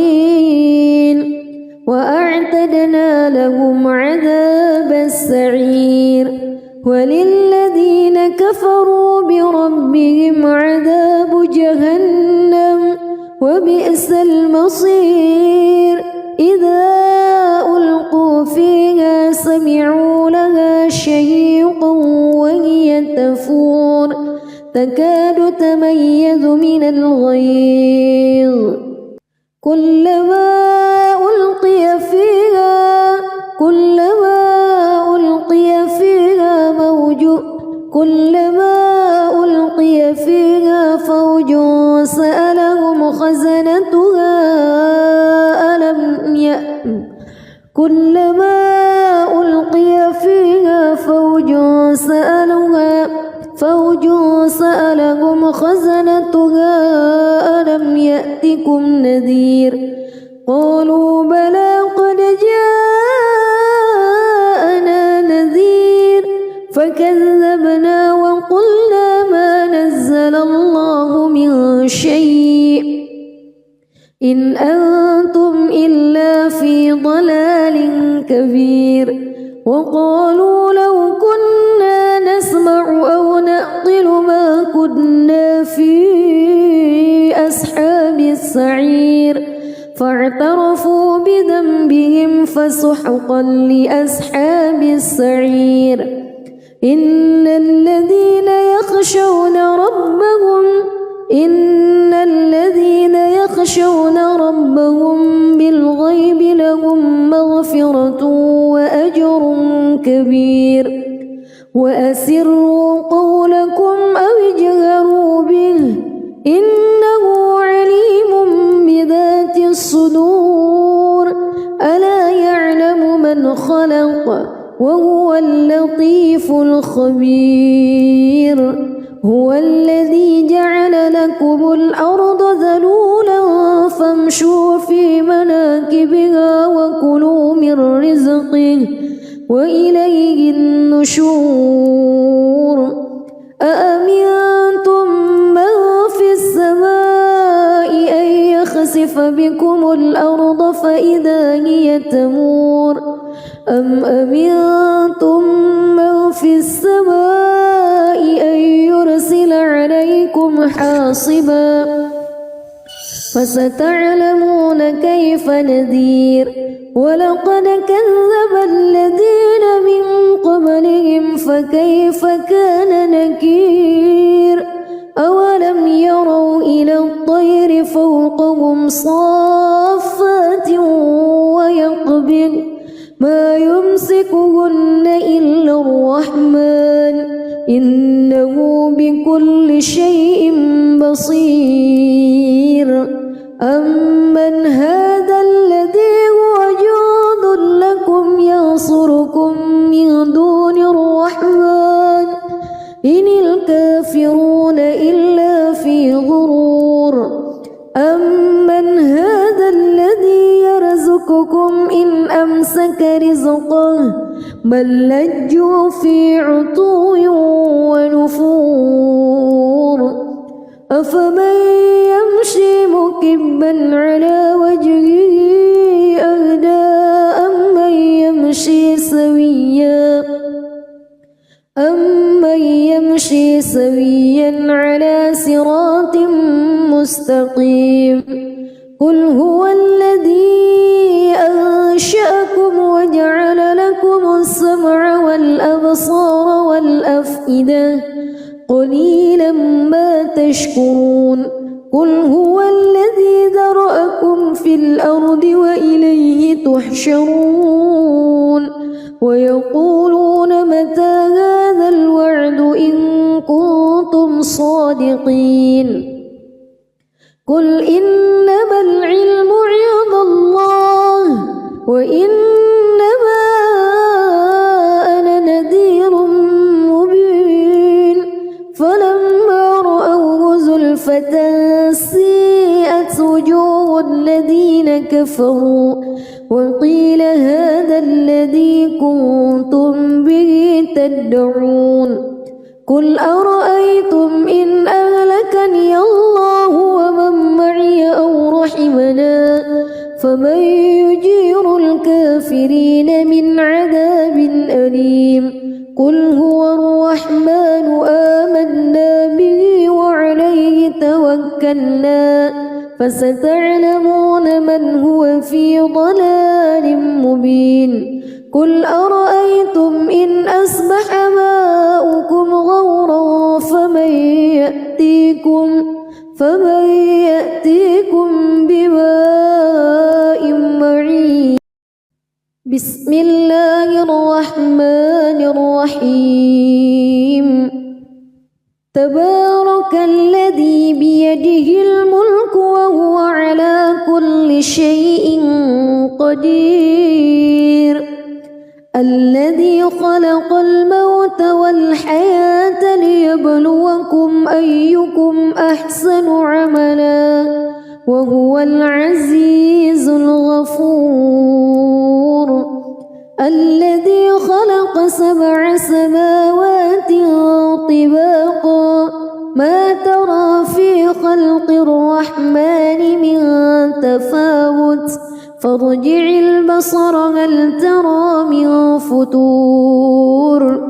وأعتدنا لهم عذاب السعير وللذين كفروا بربهم عذاب جهنم وبئس المصير إذا ألقوا فيها سمعوا لها شهيقا وهي تفور تكاد تميز من الغيظ كلما ألقي فيها فوج سألهم خزنتها ألم يأتكم نذير قالوا بلى قد جاءنا نذير فكذبنا وقلنا ما نزل الله من شيء إن أنتم إلا في ضلال كبير وقالوا لو كنا نسمع أو نعقل ما كنا في أصحاب السعير فاعترفوا بذنبهم فسحقا لأصحاب السعير إن الذين يخشون ربهم بالغيب لهم مغفرة وأجر كبير وأسروا قولكم أو اجهروا به إنه عليم بذات الصدور ألا يعلم من خلق وهو اللطيف الخبير هو الذي جعل لكم الأرض ذلولا فامشوا في مناكبها وكلوا من رزقه وإليه النشور أأمنتم من في السماء أن يخسف بكم الأرض فإذا هي تمور أم أمنتم من في السماء أن يرسل عليكم حاصبا فستعلمون كيف نذير ولقد كذب الذين من قبلهم فكيف كان نكير أولم يروا إلى الطير فوقهم صافات ويقبض ما يمسكهن إلا الرحمن إنه بكل شيء بصير أمن هذا الذي هو جند لكم ينصركم من دون الرحمن إن الكافرون إلا في غرور أمن هذا الذي يرزقكم إن أمسك رزقه بل لجوا في عتو ونفور أفمن يمشي مكبا على وجهه أهدى أمن يمشي سويا على صراط مستقيم قل هو الذي أنشأكم وجعل لكم السمع والأبصار والأفئدة قليلا ما تشكرون قل هو الذي ذرأكم في الأرض وإليه تحشرون ويقولون متى هذا الوعد إن كنتم صادقين قل إنما العلم عند الله وإنما أنا نذير وجوه الذين كفروا وقيل هذا الذي كنتم به تدعون قل أرأيتم إن أهلكني الله ومن معي أو رحمنا فمن يجير الكافرين من عذاب أليم قل هو الرحمن آمنا به وعليه توكلنا فستعلمون من هو في ضلال مبين قل أرأيتم إن أصبح ماؤكم غورا فمن يأتيكم بماء معين بسم الله الرحمن الرحيم تبارك الذي بيده الملك وهو على كل شيء قدير الذي خلق الموت والحياة ليبلوكم أيكم أحسن عملا وهو العزيز الغفور الذي خلق 7 سماوات طباقا ما ترى في خلق الرحمن من تفاوت فارجع البصر هل ترى من فتور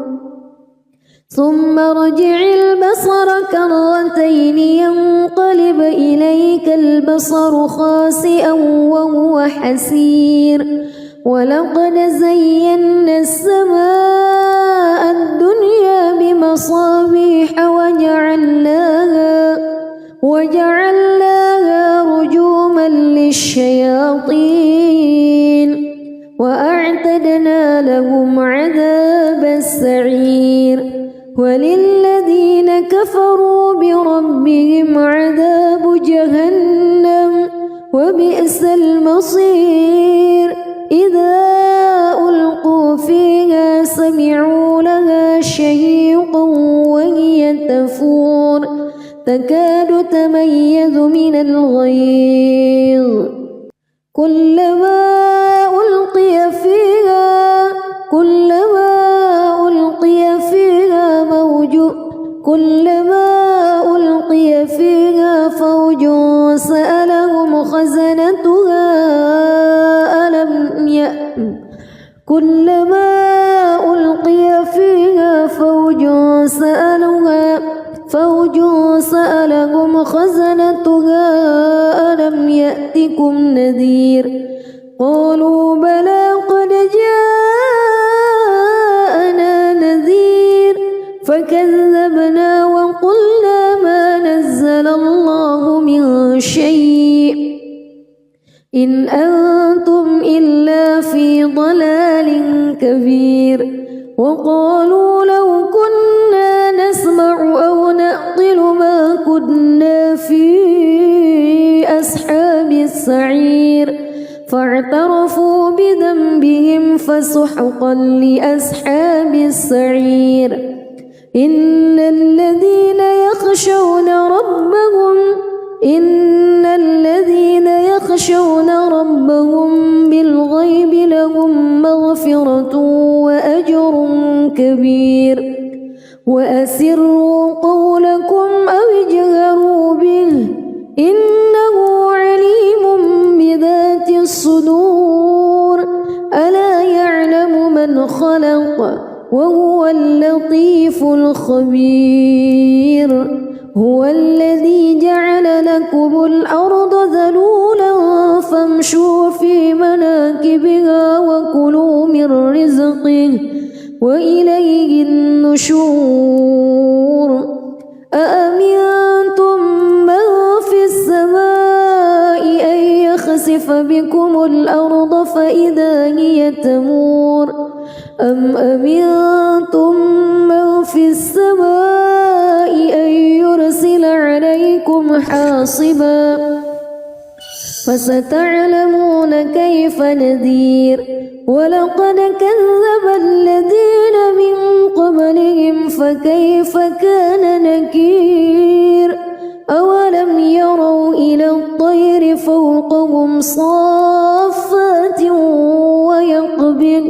ثم ارجع البصر كرتين ينقلب إليك البصر خاسئا وهو حسير ولقد زينا السماء الدنيا بمصابيح وجعلناها رجوما للشياطين وأعتدنا لهم عذاب السعير وللذين كفروا بربهم عذاب جهنم وبئس المصير إذا ألقوا فيها سمعوا لها شهيقا وهي تفور تكاد تميز من الغيظ كلما ألقي فيها فوج سألهم خزنتها ألم يأتكم نذير قالوا بلى قد جاءنا نذير فكذبنا وقلنا ما نزل الله من شيء إن أنتم إلا في ضلال كبير وقالوا لو كنا نسمع أو نعقل ما كنا في أصحاب السعير فاعترفوا بذنبهم فسحقا لأصحاب السعير إن الذين يخشون ربهم بالغيب لهم مغفرة وأجر كبير وأسروا قولكم أو اجهروا به إنه عليم بذات الصدور ألا يعلم من خلق وهو اللطيف الخبير هو الذي جعل لكم الأرض ذلولا فامشوا في مناكبها وكلوا من رزقه وإليه النشور أأمنتم من في السماء أن يخسف بكم الأرض فإذا هي تمور أم أمنتم من في السماء أن يرسل عليكم حاصبا فستعلمون كيف نذير ولقد كذب الذين من قبلهم فكيف كان نكير أولم يروا إلى الطير فوقهم صافات ويقبض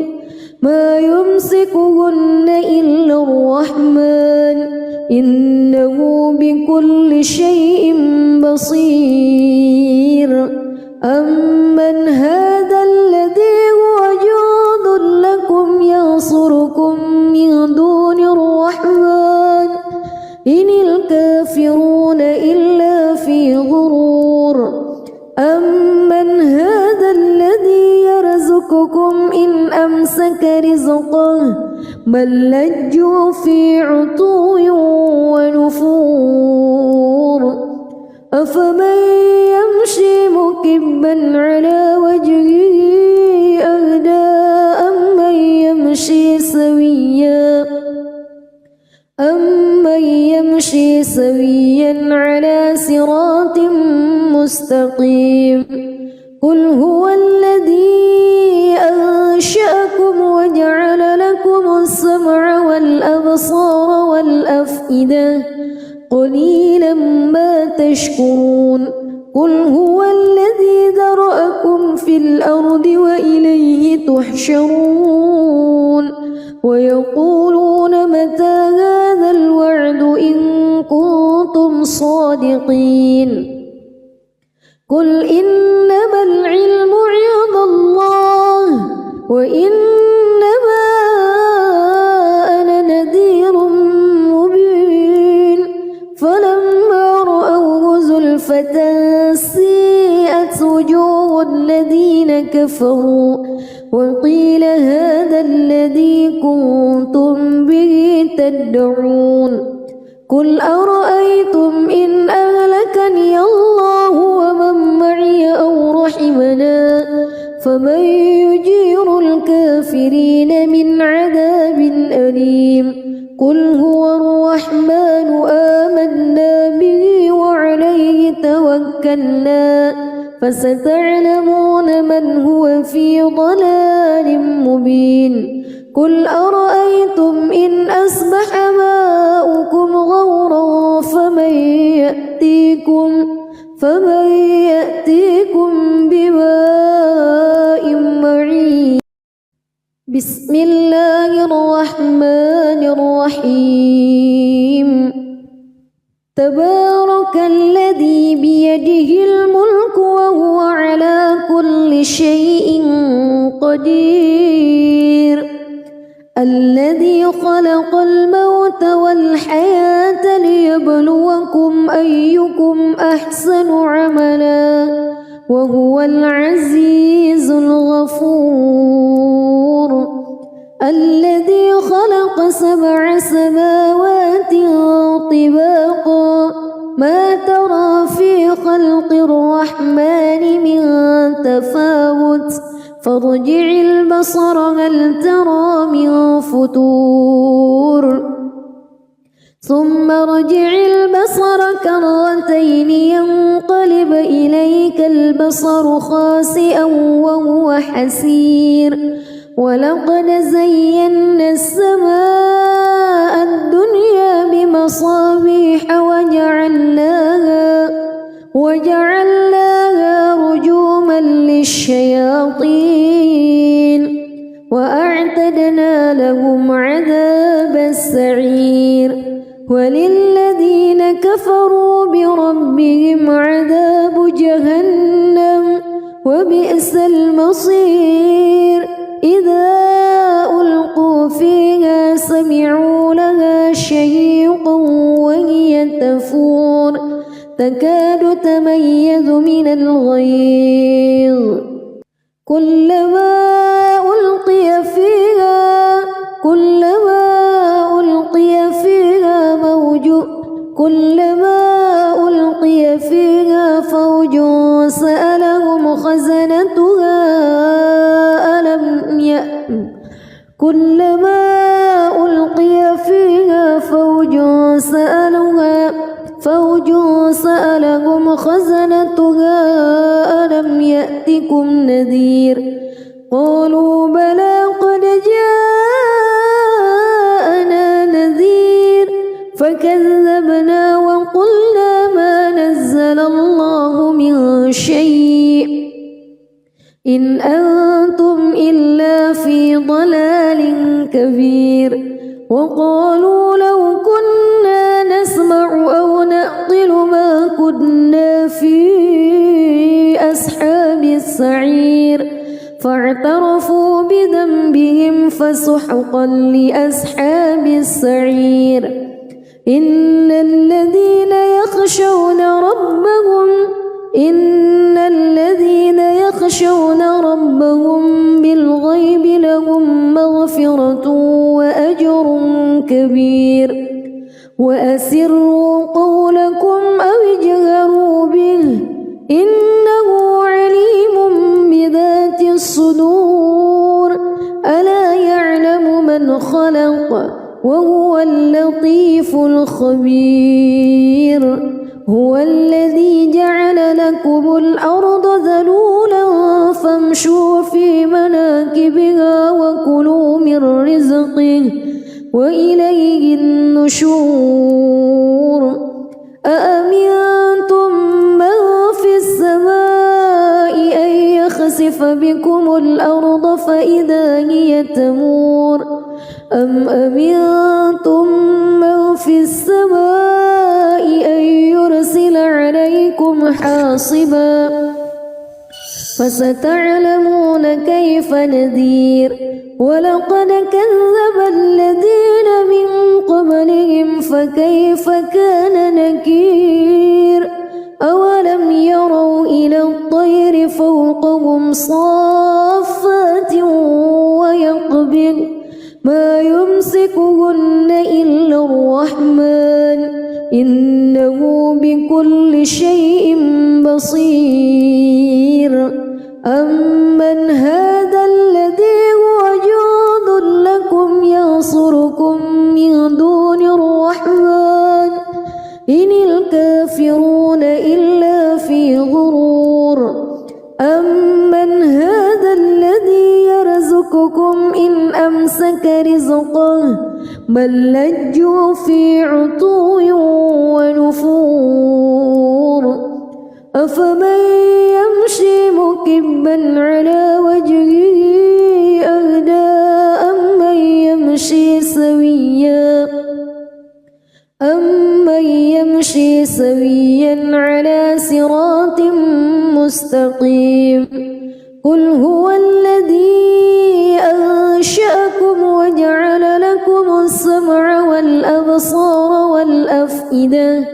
ما يمسكهن إلا الرحمن إنه بكل شيء بصير أمن هذا الذي هو جند لكم ينصركم من دون الرحمن إن الكافرون إلا في غرور أمن هذا الذي يرزقكم إن أمسك رزقه بل لجوا في عتو ونفور أفمن يمشي مكبا على وجهه أهدى أمن يمشي سويا على صراط مستقيم قل هو الذي أنشأكم وجعل لكم السمع والأبصار والأفئدة قليلا ما تشكرون قل هو الذي ذرأكم في الأرض وإليه تحشرون ويقولون متى هذا الوعد إن كنتم صادقين قل إنما العلم عند الله وإنما أنا نذير مبين فلما رأوه زلفة سيئت وجوه الذين كفروا وقيل هذا الذي كنتم به تدعون قل أرأيتم إن أهلكني الله ومن معي أو رحمنا فمن يجير الكافرين من عذاب أليم قل هو الرحمن آمنا به وعليه توكلنا فستعلمون من هو في ضلال مبين قل أرأيتم إن أصبح ماؤكم غورا فمن يأتيكم بماء معين بسم الله الرحمن الرحيم تبارك الذي بيده الملك وهو على كل شيء قدير الذي خلق الموت والحياة ليبلوكم أيكم أحسن عملا وهو العزيز الغفور الذي خلق 7 سماوات طباقا ما ترى في خلق الرحمن من تفاوت فارجع البصر هل ترى من فتور ثم ارجع البصر كرتين ينقلب إليك البصر خاسئا وهو حسير ولقد زينا السماء الدنيا بمصابيح وجعلناها رجوما للشياطين وأعتدنا لهم عذاب السعير وللذين كفروا بربهم عذاب جهنم وبئس المصير إذا ألقوا فيها سمعوا لها شهيقا وهي تفور تكاد تميز من الغيظ كلما ألقي فيها فوج سألهم خزنتها كلما ألقي فيها فوج سألهم خزنتها ألم يأتكم نذير قالوا بلى قد جاءنا نذير فكذبنا وقلنا ما نزل الله من شيء إن أنتم إلا في ضلال كبير وقالوا لو كنا نسمع أو نعقل ما كنا في أصحاب السعير فاعترفوا بذنبهم فسحقا لأصحاب السعير إن الذين يخشون ربهم بالغيب لهم مغفرة وأجر كبير وأسروا قولكم أو اجهروا به إنه عليم بذات الصدور ألا يعلم من خلق وهو اللطيف الخبير هو الذي جعل لكم الأرض ذلولا فامشوا في مناكبها وكلوا من رزقه وإليه النشور أأمنتم من في السماء أن يخسف بكم الأرض فإذا هي تمور أم أمنتم من في السماء أن يرسل عليكم حاصبا فستعلمون كيف نذير ولقد كذب الذين من قبلهم فكيف كان نكير أولم يروا إلى الطير فوقهم صافات ويقبض ما يمسكهن إلا الرحمن إنه بكل شيء بصير أمن هذا الذي هو جند لكم ينصركم من دون الرحمن إن الكافرون إلا في غرور أمن هذا الذي يرزقكم إن أمسك رزقه بل لجوا في عتو ونفور أفمن يمشي مكبا على وجهه أهدى أمن يمشي سويا على صراط مستقيم قل هو الذي أنشأكم وجعل لكم السمع والأبصار والأفئدة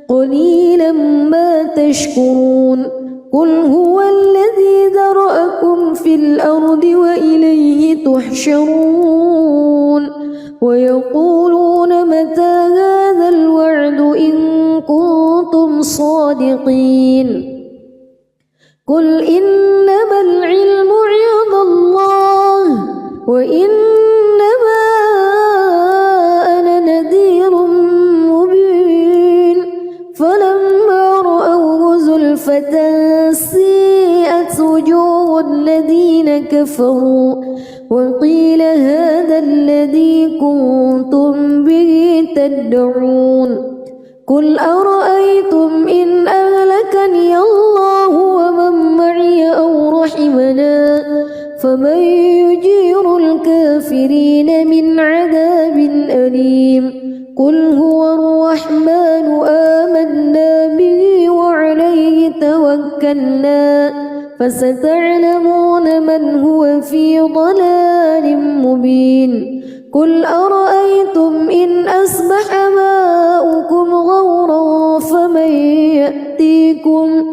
قليلا ما تشكرون قل هو الذي ذرأكم في الأرض وإليه تحشرون ويقولون متى هذا الوعد إن كنتم صادقين قل إنما العلم عند الله وإنما أنا نذير مبين فلما رأوه زلفة سيئت وجوه الذين كفروا وقيل هذا الذي كنتم به تدعون قل أرأيتم إن أهلكني الله ومن معي أو رحمنا فمن يجير الكافرين من عذاب أليم قل هو الرحمن آمنا به وعليه توكلنا فستعلمون من هو في ضلال مبين قل أرأيتم إن أصبح ماؤكم غورا فمن يأتيكم